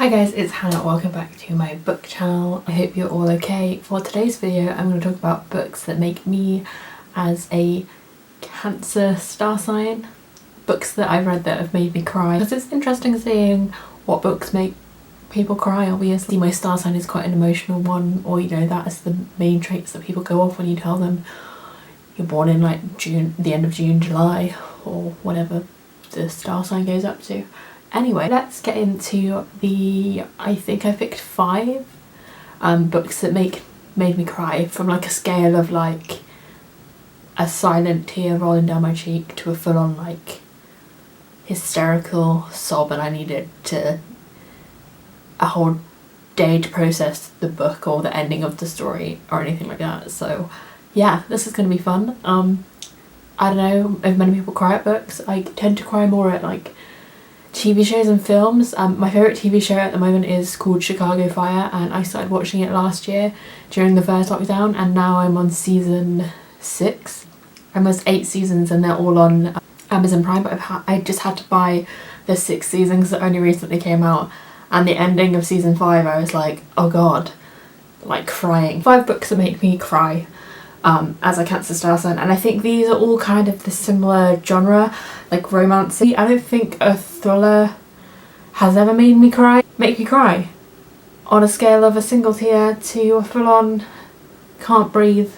Hi guys, it's Hannah. Welcome back to my book channel. I hope you're all okay. For today's video I'm going to talk about books that make me as a Cancer star sign. Books that I've read that have made me cry. Because it's interesting seeing what books make people cry. Obviously my star sign is quite an emotional one, or you know, that is the main traits that people go off when you tell them you're born in like June, the end of June, July, or whatever the star sign goes up to. Anyway, let's get into I think I picked 5 books that made me cry, from like a scale of like a silent tear rolling down my cheek to a full-on like hysterical sob, and I needed a whole day to process the book or the ending of the story or anything like that. So yeah, this is going to be fun. I don't know if many people cry at books. I tend to cry more at like TV shows and films. My favourite TV show at the moment is called Chicago Fire, and I started watching it last year during the first lockdown, and now I'm on season 6. Almost 8 seasons and they're all on Amazon Prime, but I just had to buy the 6 seasons that only recently came out, and the ending of season 5 I was like, oh god, like crying. 5 books that make me cry as a Cancer star sign, and I think these are all kind of the similar genre, like romancy. I don't think a thriller has ever made me cry. Make me cry on a scale of a single tear to a full-on can't breathe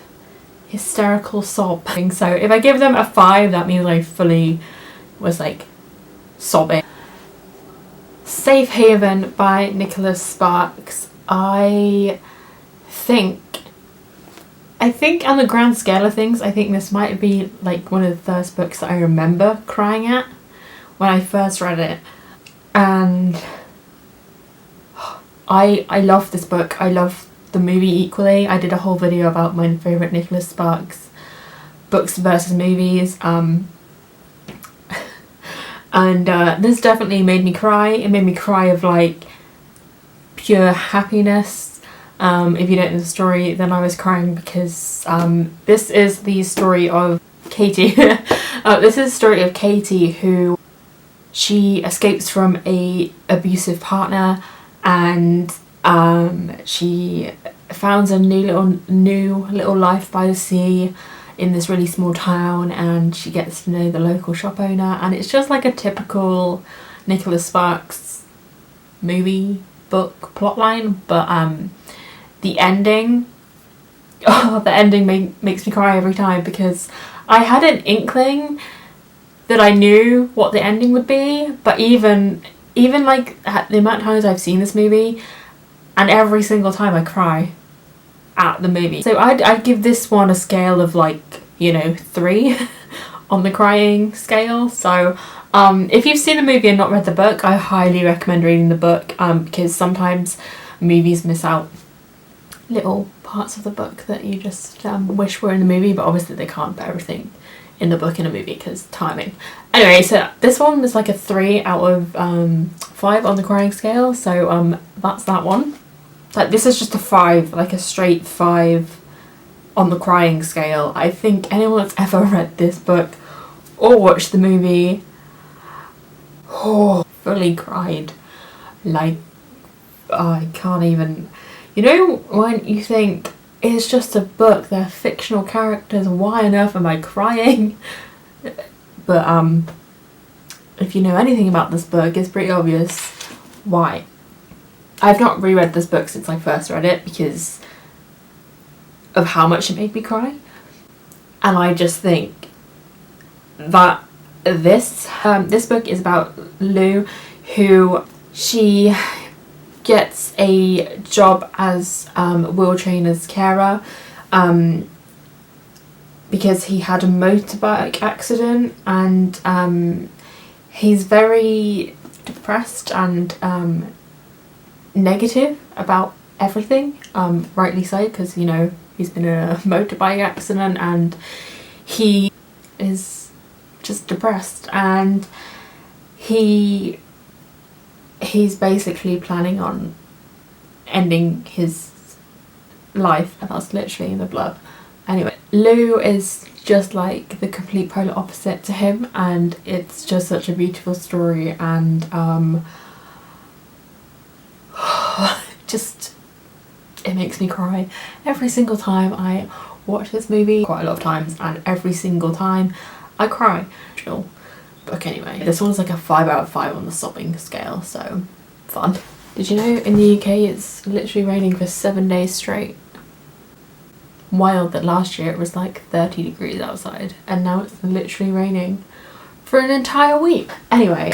hysterical sob. So if I give them a 5, that means I fully was like sobbing. Safe Haven by Nicholas Sparks. I think on the grand scale of things, I think this might be like one of the first books that I remember crying at when I first read it, and I love this book. I love the movie equally. I did a whole video about my favourite Nicholas Sparks books versus movies, and this definitely made me cry. It made me cry of like pure happiness. If you don't know the story, then I was crying because this is the story of Katie. This is the story of Katie, who she escapes from a abusive partner, and she founds a new little life by the sea in this really small town, and she gets to know the local shop owner, and it's just like a typical Nicholas Sparks movie book plotline, but the ending, makes me cry every time, because I had an inkling that I knew what the ending would be, but even like the amount of times I've seen this movie, and every single time I cry at the movie. So I'd give this one a scale of like, you know, 3 on the crying scale. So if you've seen the movie and not read the book, I highly recommend reading the book, because sometimes movies miss out little parts of the book that you just wish were in the movie, but obviously they can't put everything in the book in a movie because timing. Anyway, so this one was like a 3 out of 5 on the crying scale, so that's that one. Like, this is just a 5, like a straight 5 on the crying scale. I think anyone that's ever read this book or watched the movie, fully cried. Like, I can't even. You know when you think it's just a book, they're fictional characters, why on earth am I crying? But if you know anything about this book, it's pretty obvious why. I've not reread this book since I first read it because of how much it made me cry, and I just think that this book is about Lou, who she gets a job as Will Trainer's carer because he had a motorbike accident, and he's very depressed and negative about everything, rightly so, because you know he's been in a motorbike accident and he is just depressed, and he's basically planning on ending his life, and that's literally the blurb. Anyway, Lou is just like the complete polar opposite to him, and it's just such a beautiful story, and just, it makes me cry every single time I watch this movie, quite a lot of times, and every single time I cry. Book anyway. This one's like a 5 out of 5 on the sobbing scale, so fun. Did you know in the UK it's literally raining for 7 days straight? Wild that last year it was like 30 degrees outside and now it's literally raining for an entire week. Anyway,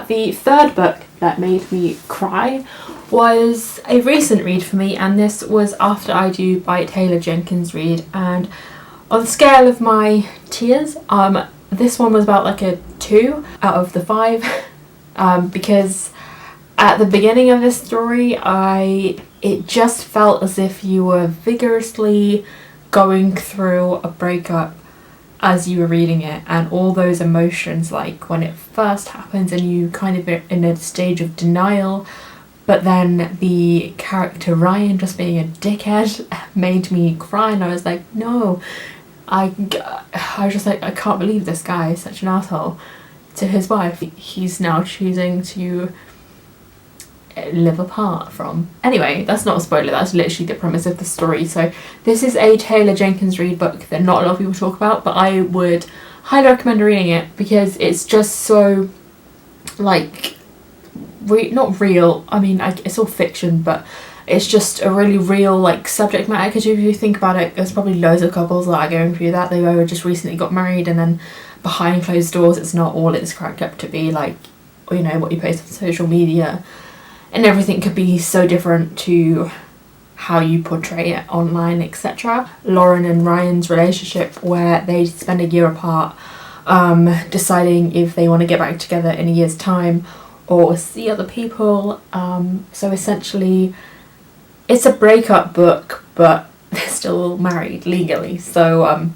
the third book that made me cry was a recent read for me, and this was After I Do by Taylor Jenkins Reid. And on the scale of my tears, this one was about like a 2 out of the 5 because at the beginning of this story it just felt as if you were vigorously going through a breakup as you were reading it, and all those emotions, like when it first happens and you kind of in a stage of denial, but then the character Ryan just being a dickhead made me cry, and I was like, no, I was just like, I can't believe this guy is such an asshole to his wife. He's now choosing to live apart from. Anyway, that's not a spoiler, that's literally the premise of the story. So this is a Taylor Jenkins Reid book that not a lot of people talk about, but I would highly recommend reading it because it's just so, like, not real, I mean, it's all fiction, but it's just a really real, like, subject matter, because if you think about it, there's probably loads of couples that are going through that. They were just recently got married, and then behind closed doors it's not all it's cracked up to be, like, you know, what you post on social media, and everything could be so different to how you portray it online, etc. Lauren and Ryan's relationship, where they spend a year apart, deciding if they want to get back together in a year's time or see other people. So essentially it's a breakup book, but they're still married legally. So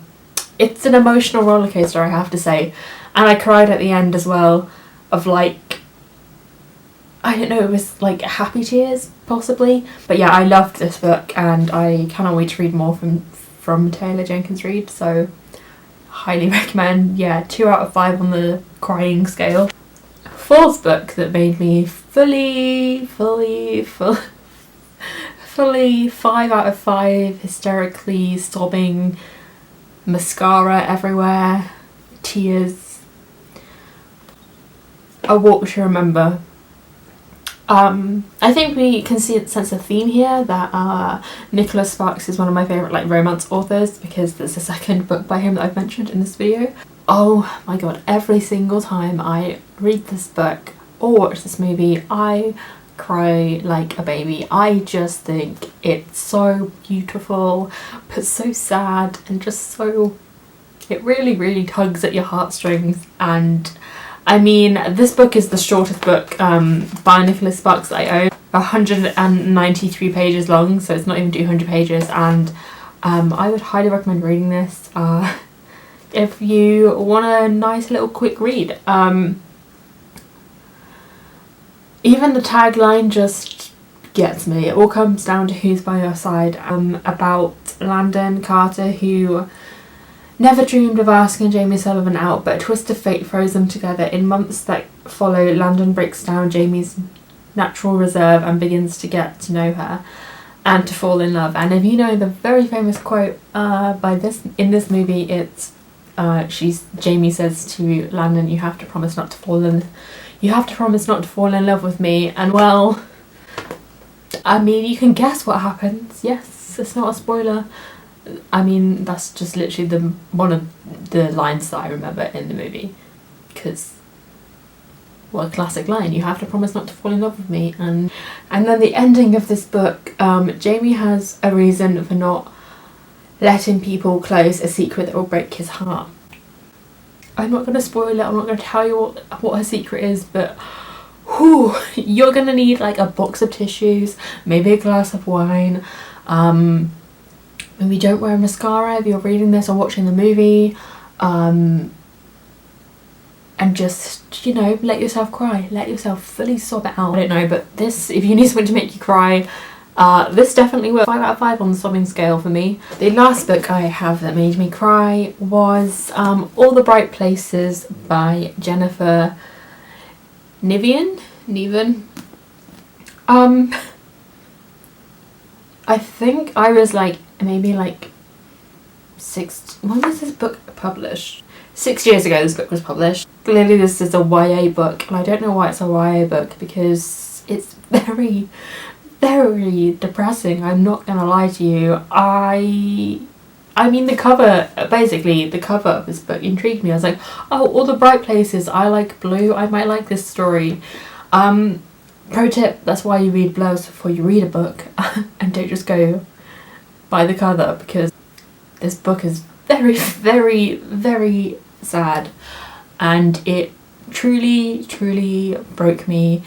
it's an emotional roller coaster, I have to say. And I cried at the end as well, of like, I don't know, it was like happy tears possibly. But yeah, I loved this book and I cannot wait to read more from Taylor Jenkins Reid, so highly recommend. Yeah, 2 out of 5 on the crying scale. Fourth book that made me fully 5 out of 5, hysterically sobbing, mascara everywhere, tears. A Walk to Remember. I think we can sense a theme here that Nicholas Sparks is one of my favourite, like, romance authors, because there's a second book by him that I've mentioned in this video. Oh my god, every single time I read this book or watch this movie, I cry like a baby. I just think it's so beautiful, but so sad, and just so, it really tugs at your heartstrings. And I mean, this book is the shortest book by Nicholas Sparks that I own. 193 pages long, so it's not even 200 pages, and I would highly recommend reading this if you want a nice little quick read. Even the tagline just gets me. It all comes down to who's by your side. About Landon Carter, who never dreamed of asking Jamie Sullivan out, but a twist of fate throws them together. In months that follow, Landon breaks down Jamie's natural reserve and begins to get to know her and to fall in love. And if you know the very famous quote in this movie, it's Jamie says to Landon, you have to promise not to fall in love with me. And well, I mean, you can guess what happens. Yes, it's not a spoiler. I mean, that's just literally one of the lines that I remember in the movie, because, well, a classic line, you have to promise not to fall in love with me. And then the ending of this book, Jamie has a reason for not letting people close a secret that will break his heart. I'm not going to spoil it, I'm not going to tell you what her secret is, but whew, you're going to need like a box of tissues, maybe a glass of wine. Maybe don't wear mascara if you're reading this or watching the movie. And just, you know, let yourself cry. Let yourself fully sob it out. I don't know, but this, if you need something to make you cry, this definitely will. 5 out of 5 on the sobbing scale for me. The last book I have that made me cry was All the Bright Places by Jennifer Niven. I think I was like maybe like when was this book published? 6 years ago this book was published. Clearly this is a YA book, and I don't know why it's a YA book because it's very, very depressing. I'm not gonna lie to you. I mean the cover, basically the cover of this book intrigued me. I was like, oh, all the bright places, I like blue, I might like this story. Pro tip, that's why you read blurbs before you read a book and don't just go by the cover, because this book is very, very, very sad, and it truly, truly broke me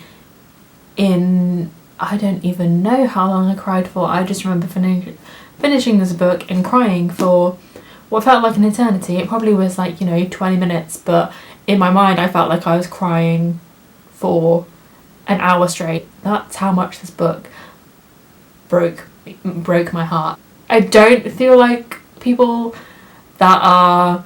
in, I don't even know how long I cried for. I just remember finishing this book and crying for what felt like an eternity. It probably was like, 20 minutes, but in my mind I felt like I was crying for an hour straight. That's how much this book broke my heart. I don't feel like people that are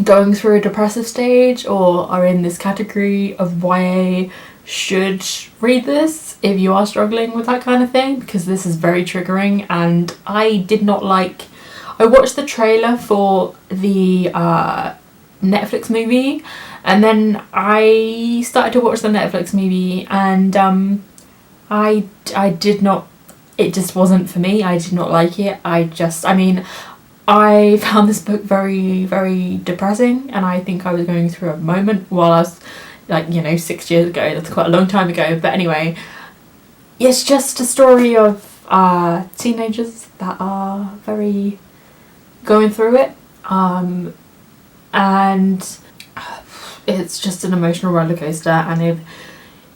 going through a depressive stage or are in this category of YA should read this if you are struggling with that kind of thing, because this is very triggering. And I watched the trailer for the Netflix movie, and then I started to watch the Netflix movie, and I did not, it just wasn't for me. I did not like it. I found this book very, very depressing, and I think I was going through a moment while I was 6 years ago. That's quite a long time ago, but anyway, it's just a story of teenagers that are very going through it, and it's just an emotional roller coaster. And if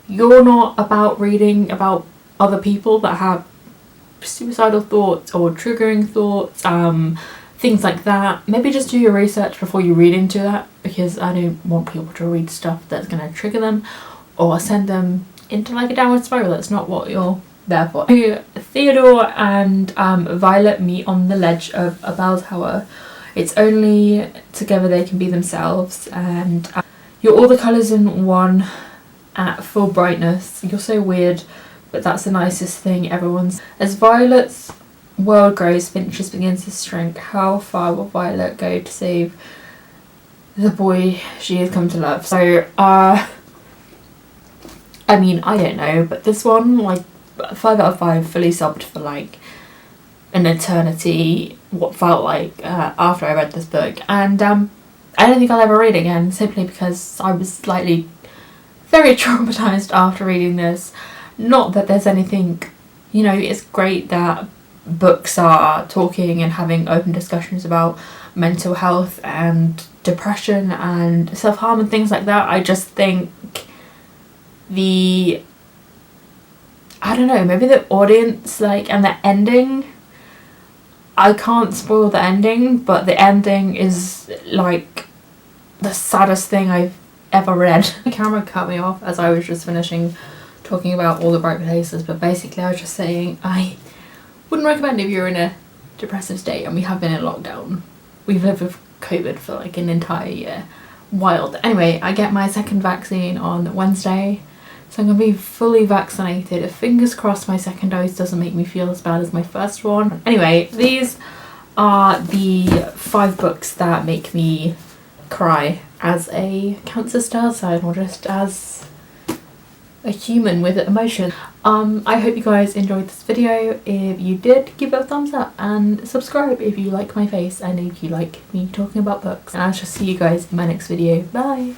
you're not about reading about other people that have suicidal thoughts or triggering thoughts, things like that, maybe just do your research before you read into that, because I don't want people to read stuff that's going to trigger them or send them into like a downward spiral. That's not what you're there for. Theodore and Violet meet on the ledge of a bell tower. It's only together they can be themselves, and you're all the colours in one at full brightness. You're so weird, but that's the nicest thing everyone's. As Violet's world grows, Finch's begins to shrink. How far will Violet go to save the boy she has come to love? So, I mean, I don't know, but this one, like, 5 out of 5, fully sobbed for like an eternity, what felt like, after I read this book. And I don't think I'll ever read it again, simply because I was slightly very traumatized after reading this. Not that there's anything, it's great that books are talking and having open discussions about mental health and depression and self-harm and things like that. I just think maybe the audience, and the ending, I can't spoil the ending, but the ending is like the saddest thing I've ever read. The camera cut me off as I was just finishing talking about all the bright places, but basically I was just saying I wouldn't recommend if you're in a depressive state, and we have been in lockdown. We've lived with COVID for like an entire year. Wild. Anyway, I get my second vaccine on Wednesday, so I'm gonna be fully vaccinated. Fingers crossed my second dose doesn't make me feel as bad as my first one. Anyway, these are the 5 books that make me cry as a Cancer star sign, or just as a human with emotion. I hope you guys enjoyed this video. If you did, give it a thumbs up and subscribe if you like my face and if you like me talking about books. And I shall see you guys in my next video. Bye!